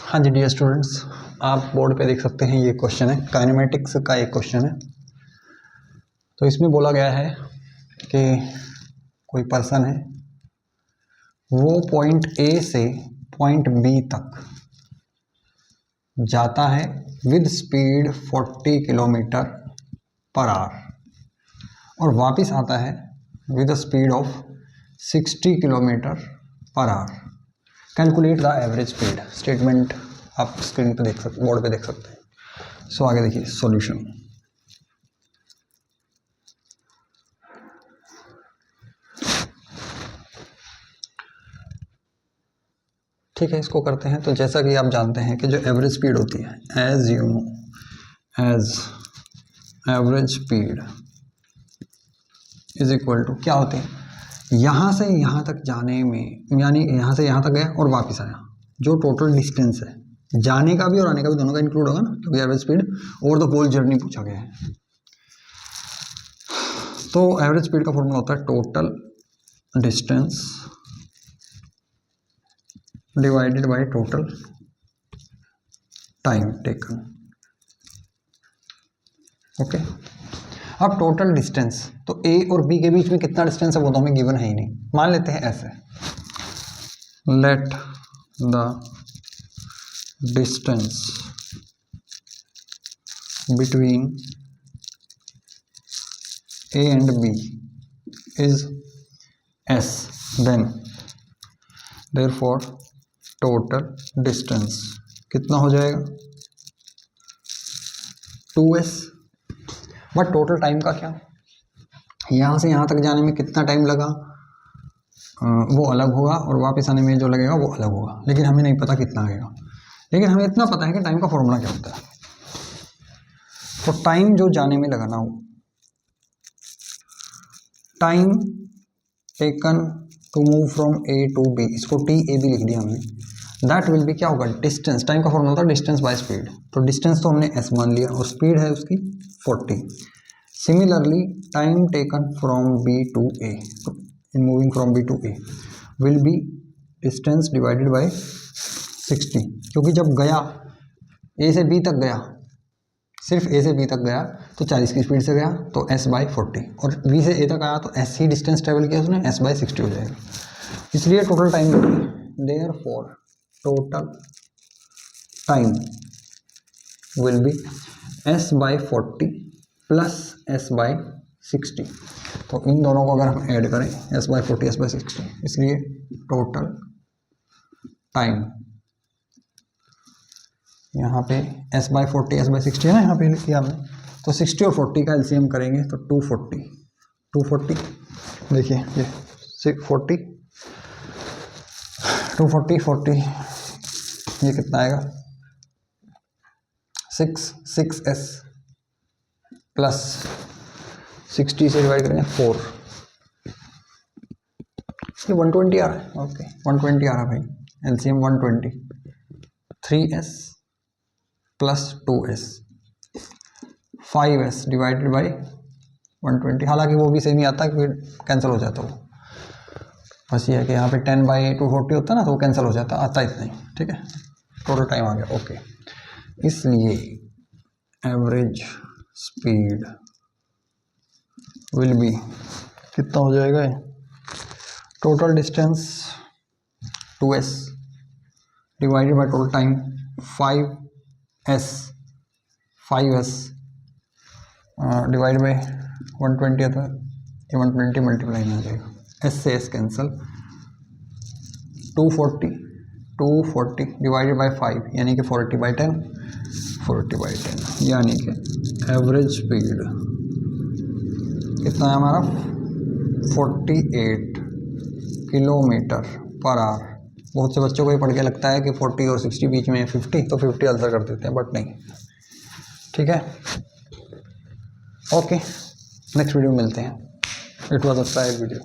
हाँ जी dear students, आप board पे देख सकते हैं ये क्वेश्चन है, काइनेमेटिक्स का एक क्वेश्चन है। तो इसमें बोला गया है कि कोई पर्सन है, वो पॉइंट ए से पॉइंट बी तक जाता है with speed 40 kilometre per hour और वापस आता है with speed of 60 kilometre per hour. Calculate the average speed. Statement आप स्क्रीन पे देख सकते, बोर्ड पे देख सकते हैं। सो आगे देखिए सॉल्यूशन। ठीक है, इसको करते हैं। तो जैसा कि आप जानते हैं कि जो एवरेज स्पीड होती है, as you know, as average speed is equal to क्या होती है, यहाँ से यहाँ तक जाने में, यानी यहाँ से यहाँ तक गया और वापस आया, जो टोटल डिस्टेंस है, जाने का भी और आने का भी दोनों का इंक्लूड होगा ना, क्योंकि average speed over the whole journey पूछा गया है। तो एवरेज स्पीड का फॉर्मूला होता है total distance divided by total time taken. Okay, अब टोटल डिस्टेंस, तो ए और बी के बीच में कितना डिस्टेंस है वो तो हमें गिवन है ही नहीं। मान लेते हैं ऐसे, let the distance between A and B is S, then therefore total distance कितना हो जाएगा 2s। बट टोटल टाइम का क्या, यहाँ से यहाँ तक जाने में कितना टाइम लगा वो अलग होगा और वापस आने में जो लगेगा वो अलग होगा, लेकिन हमें नहीं पता कितना लगेगा। लेकिन हमें इतना पता है कि टाइम का फॉर्मूला क्या होता है। तो टाइम जो जाने में लगाना हो, time taken to move from A to B, इसको टी ए बी लिख दिया हमने। दैट विल बी क्या होगा, डिस्टेंस। टाइम का फॉर्मूला होता है डिस्टेंस बाय स्पीड, तो डिस्टेंस तो हमने एस मान लिया और स्पीड है उसकी 40। Similarly time taken from B to A, in moving from B to A will be distance divided by 60, क्योंकि जब गया ए से बी तक गया, सिर्फ ए से बी तक गया तो 40 की स्पीड से गया, तो एस बाई 40, और बी से ए तक आया तो एस ही डिस्टेंस ट्रेवल किया उसने, एस बाई 60 हो जाएगा। इसलिए total time therefore total time will be S by 40 plus S by 60। तो इन दोनों को अगर हम ऐड करें, एस बाई 40 एस बाई 60, इसलिए टोटल टाइम यहाँ पे s बाई 40 s बाई 60 है ना, यहाँ पे लिख दिया हमने। तो 60 और 40 का एलसीएम करेंगे तो 240 देखिए, ये 40 240 ये कितना आएगा 6s प्लस 60 से डिवाइड करेंगे 4, ये 120 आ रहा है। ओके 120 आ रहा है भाई, LCM 120, 3s plus 2s, 5s divided by 120। हालांकि वो भी सेम ही आता है कि कैंसिल हो जाता वो, बस ये है कि यहाँ पे 10 बाई 240 होता है ना, तो वो कैंसिल हो जाता, आता इतना ही। ठीक है, टोटल टाइम आ गया। ओके, इसलिए एवरेज स्पीड विल बी कितना हो जाएगा, total distance 2s divided by total time 5s divide by 120 है तो ये 120 मल्टीप्लाई में आ जाएगा, एस से एस कैंसल, 240 डिवाइडेड बाई 5 यानी कि 40/10, यानी कि एवरेज स्पीड कितना है हमारा 48 किलोमीटर पर आवर। बहुत से बच्चों को ये पढ़ के लगता है कि 40 और 60 बीच में 50, तो 50 आंसर कर देते हैं, बट नहीं। ठीक है, ओके, नेक्स्ट वीडियो में मिलते हैं। It was a prior video.